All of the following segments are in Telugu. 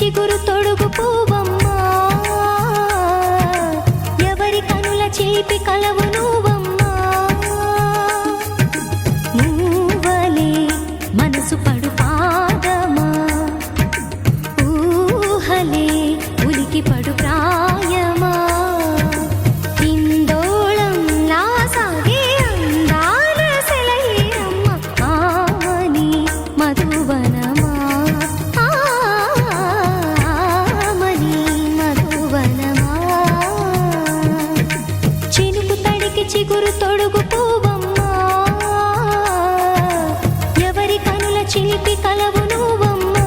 చిగురు తొడుగు పువ్వమ్మా, ఎవరి కనుల చిలిపి కలవు నువ్వమ్మా. నువ్వలే మనసు పడు పాదమా, ఊహలే ఉలికి పడు ప్రాయమా. ఇందోళంలా సాగే అందాల సెలయేరమ్మ, ఆమని మధువనమా, ఆమని మధువనమా. చినుకు తడికి చిగురు తొడుగు పువ్వమ్మా, ఎవరి కనుల చిలిపి కలవు నువ్వమ్మా.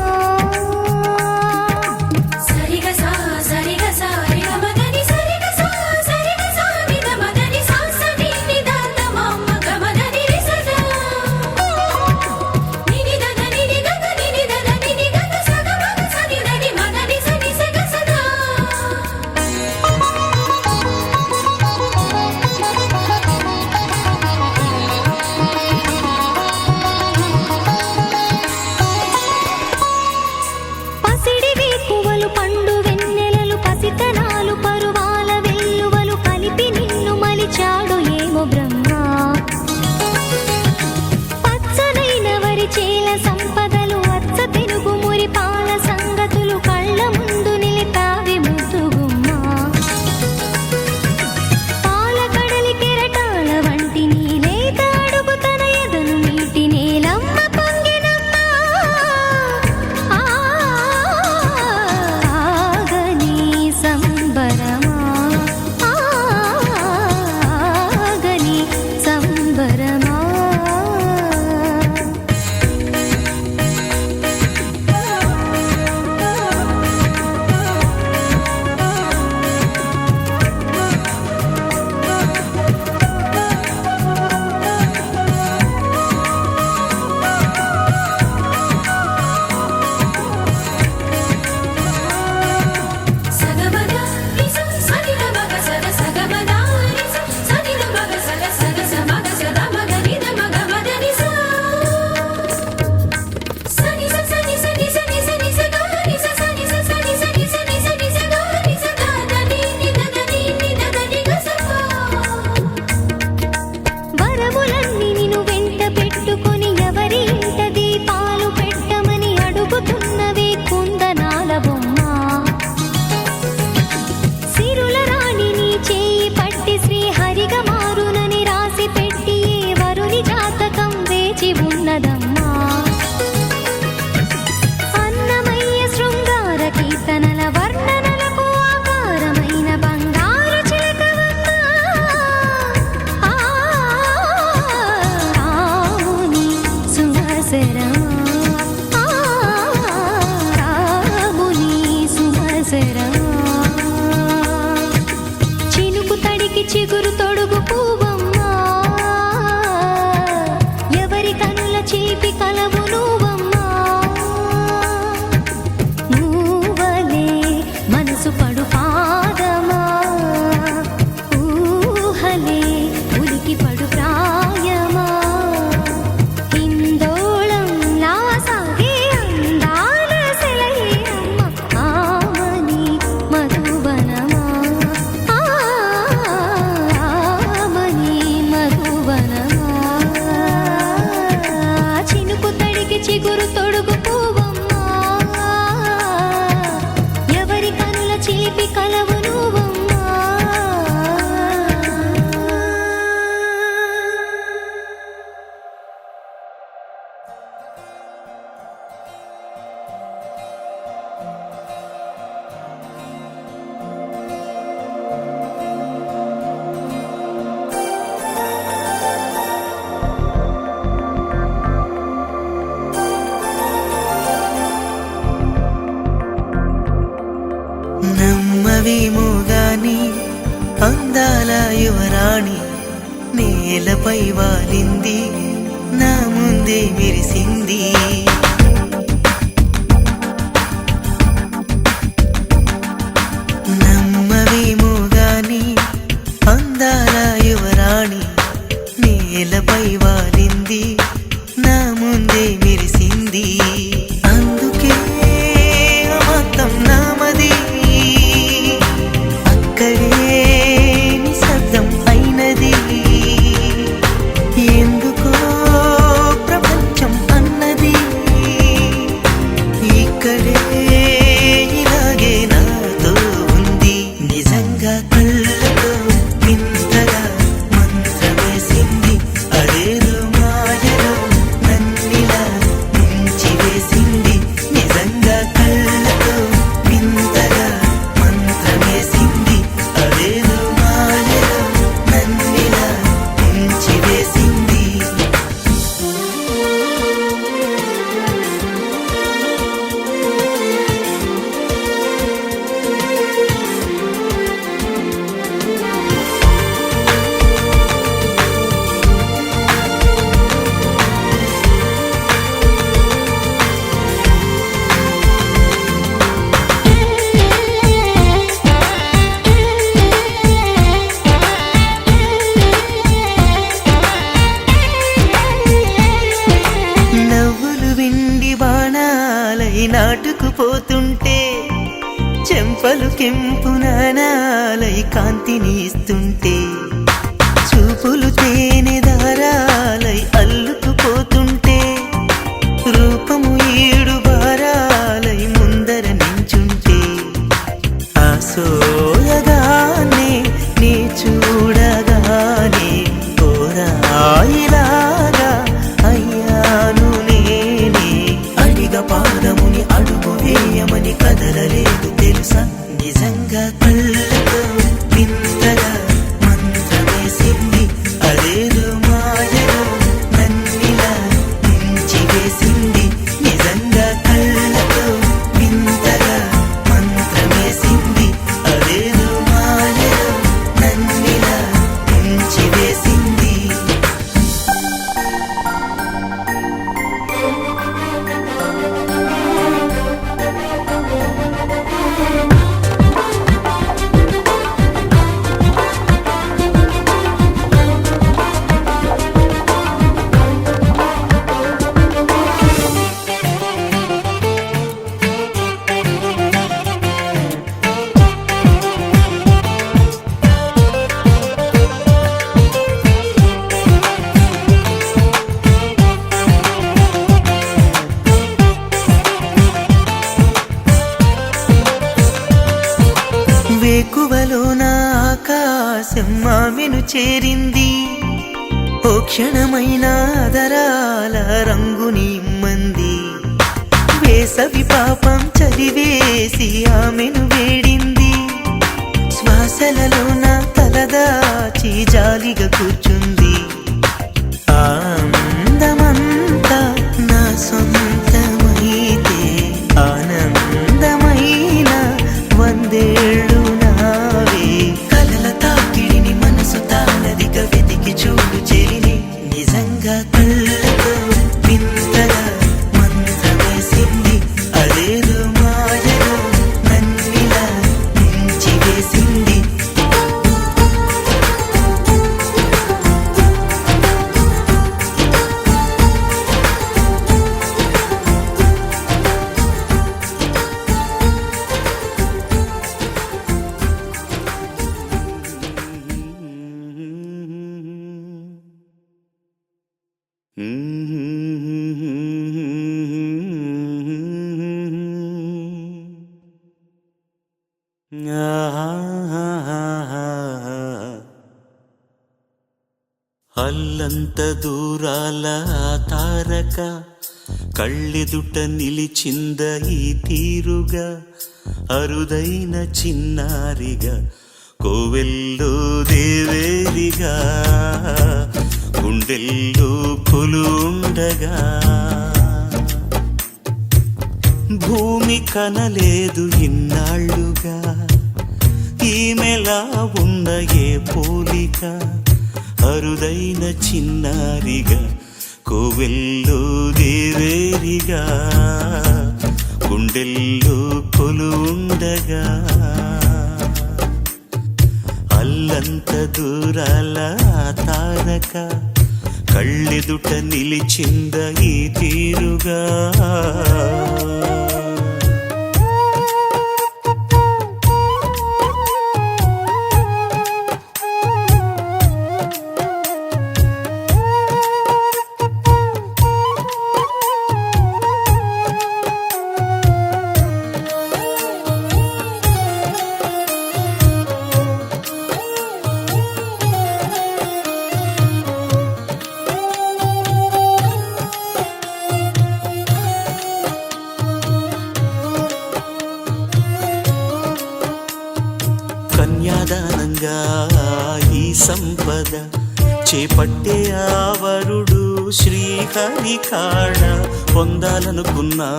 పండు వెన్నెలలు పసితనాలు పరువాల వెల్లువలు కలిపి నిన్ను మలిచాడు ఏమో బ్రహ్మ. పచ్చనైన వరి చేల సంపదలు అచ్చ తెలుగు మురిపాల సంగతులు కళ్ళ ముందు నిలిపావి ముద్దుగుమ్మ. పాల కడలి కెరటాల వంటి నీలేత అడుగు తన ఎదను నీటి నేలమ్మ పొంగినమ్మ. సంబరమా, ఆగని సంబరమా. వరములన్నీ నిన్ను వెంట పెట్టుకొని ఎవరి ఇంట దీపాలు పెట్టమని అడుగుతున్నవే కుందనాల బొమ్మ. సిరుల రాణి నీ చేయి పట్టి శ్రీహరిగా మారునని రాసి పెట్టి ఏ వరుని జాతకం వేచి ఉన్నదమ్మా. అన్నమయ్య శృంగార కీర్తనల వర్ణనలకు ఆకారమైన బంగారు చిలకవమ్మా. రాముని సుమసరమా, రాముని సుమసరమా. చినుకు తడికి చిగురు తొడుగు పువ్వమ్మా, ఎవరి కనుల చిలిపి కలవు నువ్వమ్మా. నువ్వలే మనసు పడు పాదమా, ఊహలే ఉలికి పడు ప్రాయమా. ఇందోళంలా సాగే అందాల సెలయేరమ్మ, ఆమని మధువనమా, ఆమని మధువనమా. చినుకు తడికి చిగురు తొడుగు పువ్వమ్మా, ఎవరి కనుల చిలిపి కలవు నువ్వమ్మా. నమ్మవేమో గాని అందాల యువరాణి నేలపై వాలింది, నా ముందే మెరిసింది. నమ్మవేమో గాని అందాల యువరాణి నేలపై వాలింది, నా ముందే మెరిసింది. అందుకే అమతం చెంపలు కెంపున నాలై కాంతిని ఇస్తుంటే చూపులు తేనె దారాలై అల్లుకుపోతుంటే రూపము ఏడు బారాలై ముందర నించుంటే ఆ సోయగానే నీ చూడగానే ఓరాయిలాగా అయ్యాను నేనే అడిగ పాదముని అడుగు వేయమని కదలలేదు తెలుసా నిజంగా కళ్ళతో వింతగా మంత్రమేసింది అదేదో మాయలో నన్నిలా ముంచివేసింది నిజంగా కళ్ళతో వింతగా మంత్రమేసింది అదేదో మాయలో నన్నిలా ముంచివేసింది వేకువలో నా ఆకాశం ఆమెను చేరింది ఓ క్షణమైన దరాల రంగుని ఇమ్మంది వేసవి పాపం చలివేసి ఆమెను వేడింది శ్వాసలలో నా తలదాచి జాలిగా కూర్చుంది ఆ అందమంతా నా సొంతమైతే ఆనందమైన వందేళ్ళు నావే కలల తాకిడిని మనసు తానదిగా వెతికి చూడు చెరిని నిజంగా కళ్ళతో వింతగా మంత్రమేసింది అదేదో మాయలో నన్నిలా ముంచివేసింది అల్లంత దూరాల తారక కళ్ళెదుట నిలిచింద ఈ తీరుగా అరుదైన చిన్నారిగా కోవెల్లో దేవేరిగా గుండెల్లో కొలుండగా భూమి కనలేదు ఇన్నాళ్ళుగా ఈమెలా ఉన్న ఏ పోలిక అరుదైన చిన్నారిగా కోవెల్లో దేవేరిగా గుండెల్లో కొలుండగా అల్లంత దూరాల తారక కళ్ళెదుట నిలిచింద ఈ తీరుగా కన్యాదానంగా ఈ సంపద చేపట్టే ఆవరుడు శ్రీహరి కాడ పొందాలనుకున్నా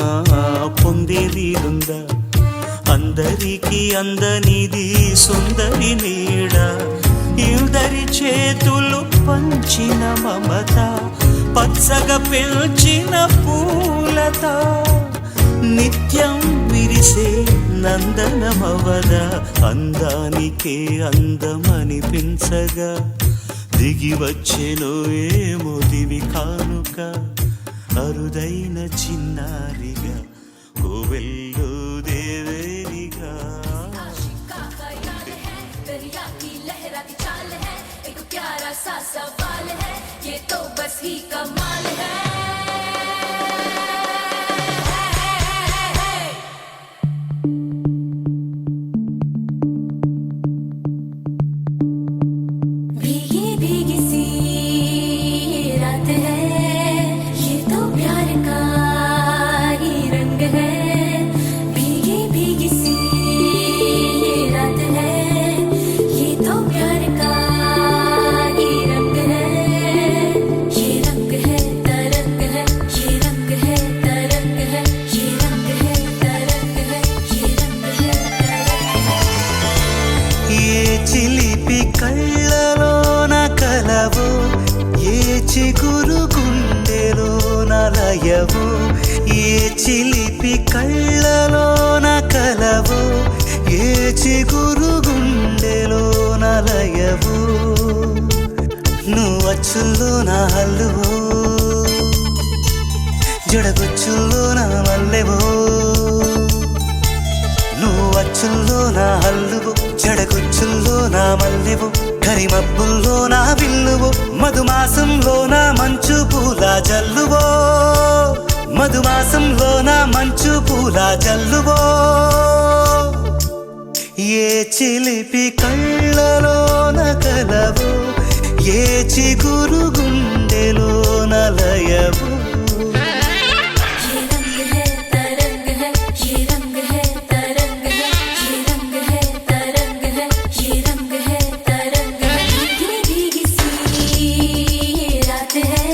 పొందేదీరుందా అందరికీ అందనిది సుందరి నీడ ఇందరి చేతులు పంచిన మమత పచ్చగా పెంచిన పూలత నిత్యం విరిసే నందనమవద అందానికే అందమనిపించగా దిగి వచ్చెనో ఏమో దివి కానుక అరుదైన చిన్నారిగా కోవెల్లో దేవేరిగా सा सवाल है, ये तो बस ही कमाल है। भीगी भीगी सी रात है, ये तो प्यार का ही रंग है। भीगी भीगी सी रात है, ये तो प्यार का ही रंग है। ये रंग है तरंग है, ये रंग है तरंग है, ये रंग है तरंग है, ये रंग है तरंग है। ఏ చిలిపి కళ్ళలోన కలవో, ఏ చిగురు గుండెలోన లయవో. ఏ చిలిపి కళ్ళలోన కలవో, ఏ చిగురు గుండెలోన లయవో. నువ్వు అచ్చుల్లో నా హల్లువో, జడగొచ్చుల్లో నా మల్లెవో. నువ్వు అచ్చుల్లో నా హల్లువో, జడగొచ్చుల్లో నా మల్లెవో. కరిమబ్బుల్లో నా విల్లువో, మధుమాసంలో నా మంచు పూల జల్లువో. మధుమాసంలో నా మంచు పూల జల్లువో. ఏ చిలిపి కళ్ళలోన కలవో, ఏ చిగురు గుండెలోన లయవో. ये रंग है तरंग है, ये रंग है तरंग है, ये रंग है तरंग है, ये रंग है तरंग है। भीगी भीगी सी रात है,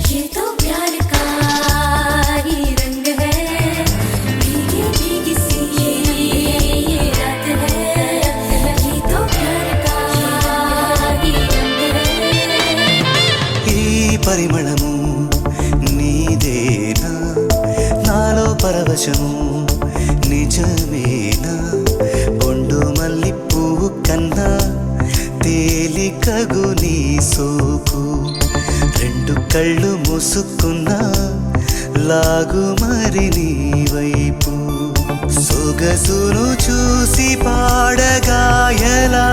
ये तो प्यार का ही रंग है। भीगी भीगी सी रात है, ये तो प्यार का ही रंग है। ఈ పరిమళము నీదేనా, నాలో పరవశము నిజమేనా. బొండు మల్లి పువ్వు కన్నా తేలికగు నీ సోకు. రెండు కళ్ళు మూసుకున్నా లాగు మరి నీ వైపు. సొగసును చూసి పాడగాయలా,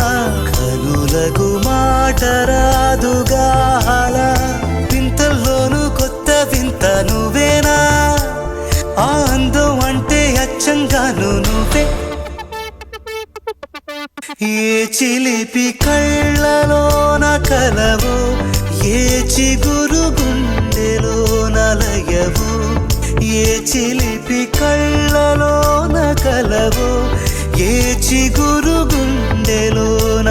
కనులకు మాట రాదుగాల. వింతల్లోనూ కొత్త వింత నువ్వేనా, ఆ అందం అంటే అచ్చంగాను నువ్వే. ఏ చిలిపి కళ్ళలోన కలవో, ఏ చిగురు గుండెలోన లయవో. ఏ చిలిపి కళ్ళలోన కలవో, ఏ చిగురు గుండెలోన.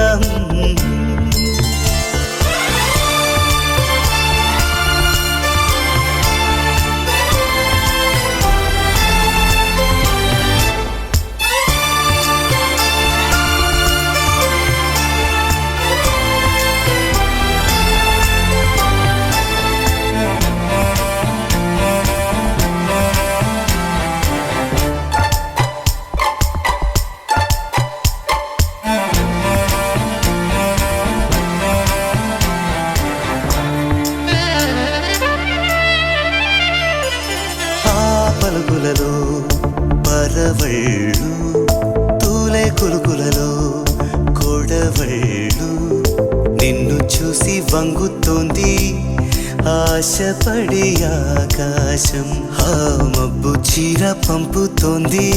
ఆ పలుకులలో పరవళ్ళు, తూలే కులుకులలో కొడవళ్ళు. నిన్ను చూసి వంగుతోంది ఆశపడి ఆకాశం. ఆ మబ్బు చీర పంపుతోంది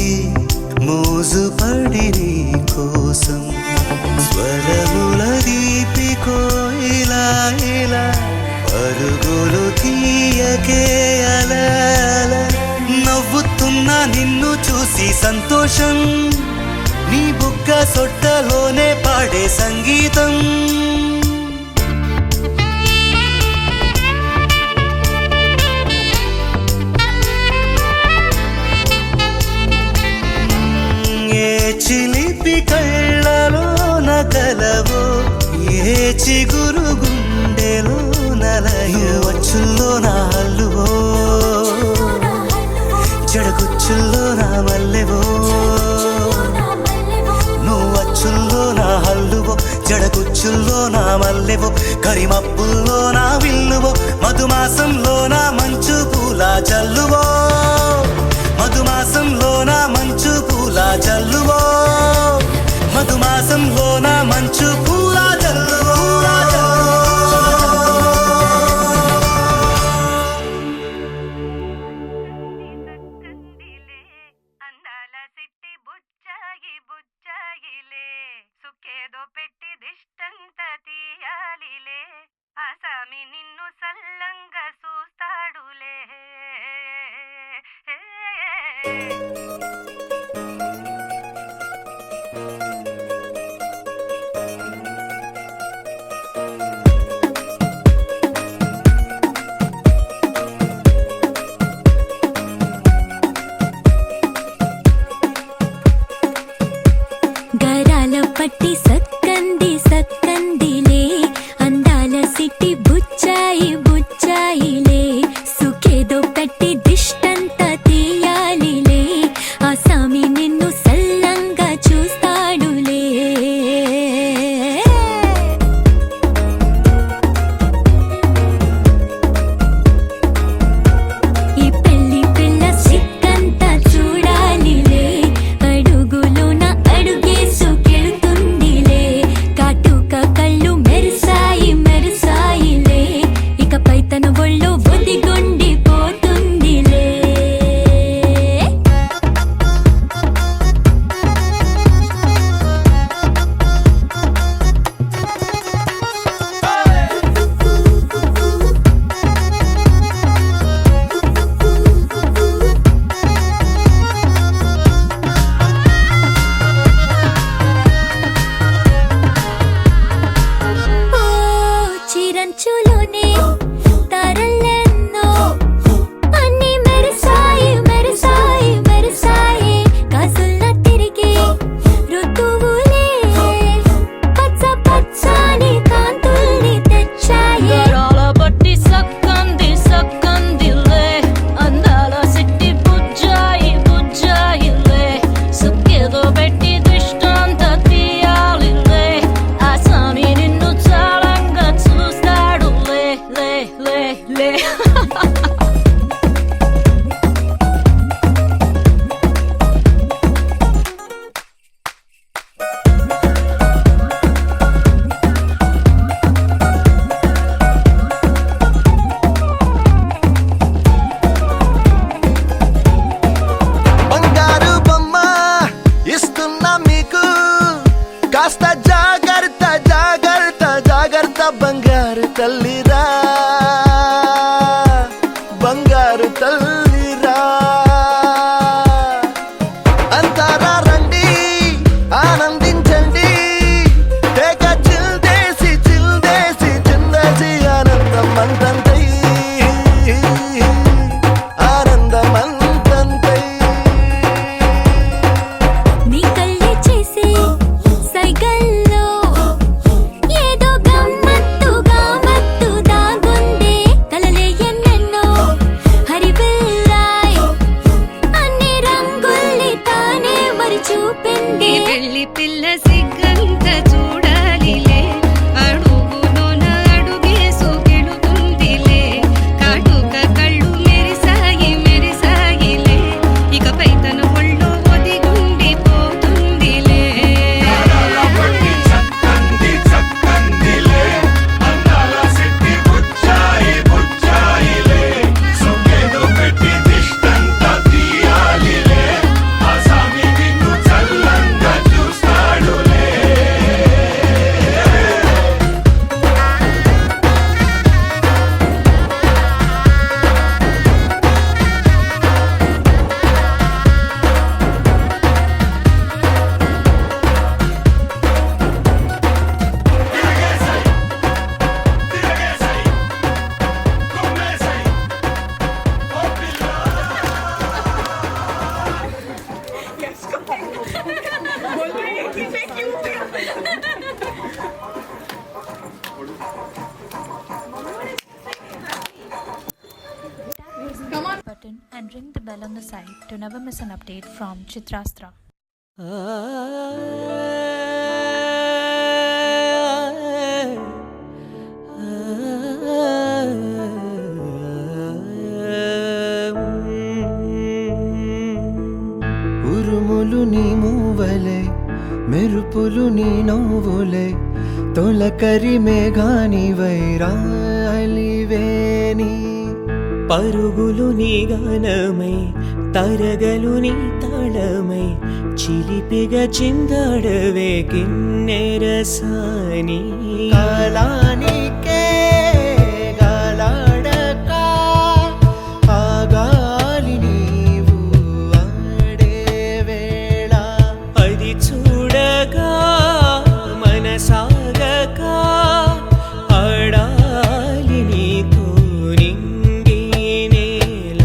మోజుపడి నీ కోసం. స్వరముల దీపి కోయిలా ఇలా, పరుగులు తీయకే అలా అలా. నవ్వుతున్నా నిన్ను చూసి సంతోషం, నీ బుగ్గ సొట్టలోనే పాడే సంగీతం. ఏ చిలిపి కళ్ళలోన కలవో, ఏ చిగురు గుండెలోన లయవో. అచ్చుల్లో నా హల్లువో, జడగుచ్చుల్లో నా మల్లెవో. నువ్వు అచ్చుల్లో నా హల్లువో, జడగుచ్చుల్లో నా మల్లెవో. కరిమబ్బుల్లో నా విల్లువో, మధుమాసంలో నా మంచు పూల జల్లువో. మధుమాసంలో నా మంచు పూల జల్లువో. మధుమాసంలో నా మంచు పూల జల్లువో. నీరంచులోనే తారలెన్నో అన్ని మెరిసాయి మెరిసాయి మెరిసాయి కాసుల్ల తిరిగే ఋతువులే పచ్చ పచ్చని కాంతుల్ని తెచ్చాయి గరాల బట్టి సక్కంది సక్కందిలే అందాల సిట్టి బుజ్జాయి బుజ్జాయిలే సుక్కేదో పెట్టి దృష్టాంత తీయాలిలే ఆ స్వామి నిన్ను చాలంగా చూస్తాడులే లే లే లే బంగారు బొమ్మ ఇస్తున్నా మీకు కాస్త జాగ్రత్త జాగ్రత్త జాగ్రత్త బంగారు తల్లిరా బంగారు తల్లిరా అంతారా రండి ఆనందించండి తెగ చిల్దేసి చిల్దేసి చిందేసి ఆనందం అంతంతై ఆనందం అంతంతై నీ కళ్ళే చేసే సైగల్లో ఏదో గమ్మత్తుగా మత్తు దాగుందే కలలే ఎన్నెన్నో హరివిల్లాయ్ అన్ని రంగుల్ని తానే మరి చూపింది పెళ్లి పిల్ల సిగ్గంత చూడాలిలే అడుగులోన అడుగేసు గెలుతుందిలే కాటుక కళ్ళు మెరిసాయి మెరిసాయిలే ఇకపై తన ఒళ్ళో ఒదిగుండిపోతుందిలే button and ring the bell on the side to never miss an update from Chitrastra. ఉరుములు నీ మూవలే మెరుపులు నీ నవ్వులే తొలకరి మేఘాని వైరాలివేని పరుగులు నీ గానమై తరగలు నీ తాళమై చిలిపిగా చిందాడవే కిన్నెరసాని కాలానికే గాలాడక ఆ గాలి నీవు ఆడే వేళ అది చూడగా మనసాగక ఆడాలి నీతో నింగి నేల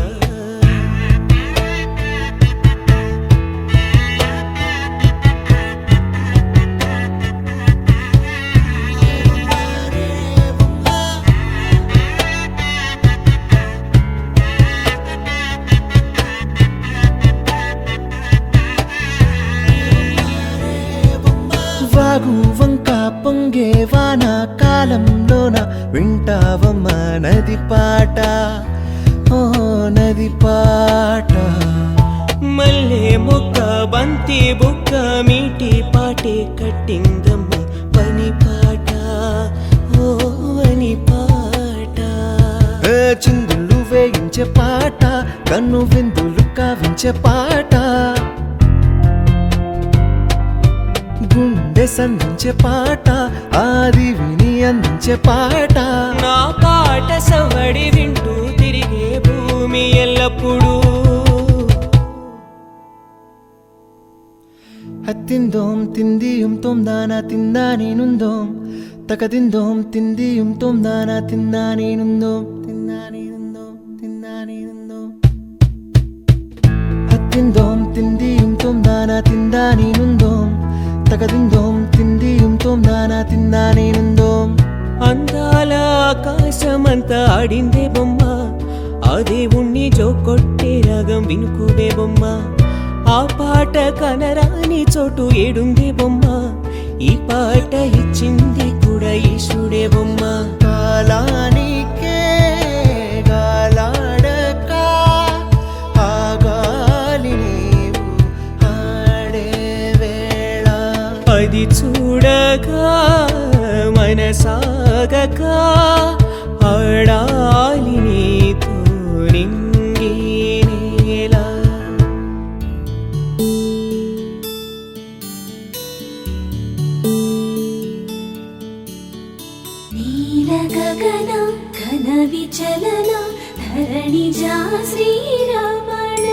వాగు వంక పొంగే వాన కాలంలోన వింటావమ్మ నది పాట ఓ నది పాట మల్లె మొక్క బంతి బుక్క మీటి పాటే కట్టిందమ్మ పని పాట ఓ అని పాట చిందులు వేయించే పాట కన్ను విందులు కావించే పాట గుండె సంధించే పాట ఆది విని అందించే పాట నా పాట సవడి వింటూ తిరిగే భూమి ఎల్లప్పుడూ హత్తిందోం తిందియం తోం దానా తిందా నేనుందోం తకదిందోం తిందియుం తోం నానా తిన్నానేనుందోం తిన్నానేనుందోం తిన్నానేనుందోం అత్తిందోం తిందియుం తోం నానా తిందానేనుందోం తకదిందోం తిందియుం తోం నానా తిన్నానేనుందోం అందాల ఆకాశమంతా ఆడిందే బొమ్మ ఆ దేవుణ్ణి జోకొట్టే రాగం వినుకువే బొమ్మ ఆ పాట కనరాని చోటు ఏడుందే బొమ్మ ఈ పాట ఇచ్చింది కూడా ఈశుడే బొమ్మ కాలానికే గాలాడక ఆ గాలి నీవు ఆడే వేళ అది చూడగా మనసాగక ఆడాలి నీతో నింగి నేల నీల గగన ఘన విచలన ధరణిజా శ్రీరమణ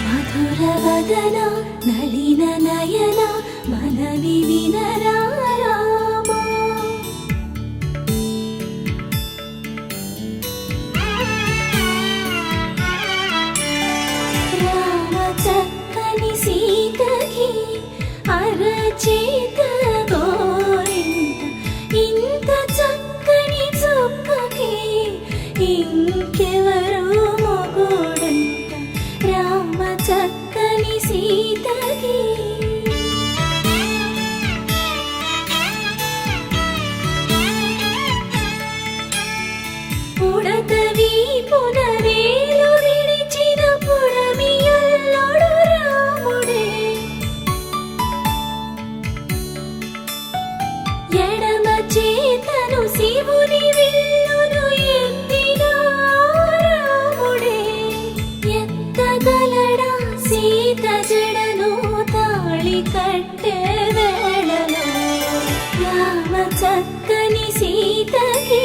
మధుర వదన నళిన నయన మనవి వినరా రామా రామ చక్కని సీతకి అరచేత గోరింట ఇంత చక్కని చుక్కకి ఇంకెవరు మొగుడంట రామ చక్కని సీతకి ఉడతవి పునవేలు విడిచిన పుడమియల్లోడు రాముడే ఎడమ చేతను శివుని విల్లును ఎత్తిన రాముడే ఎత్తగలడా సీత జడను తాళి కట్టే వేళలో రామ చక్కని సీతకి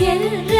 ఎర్ర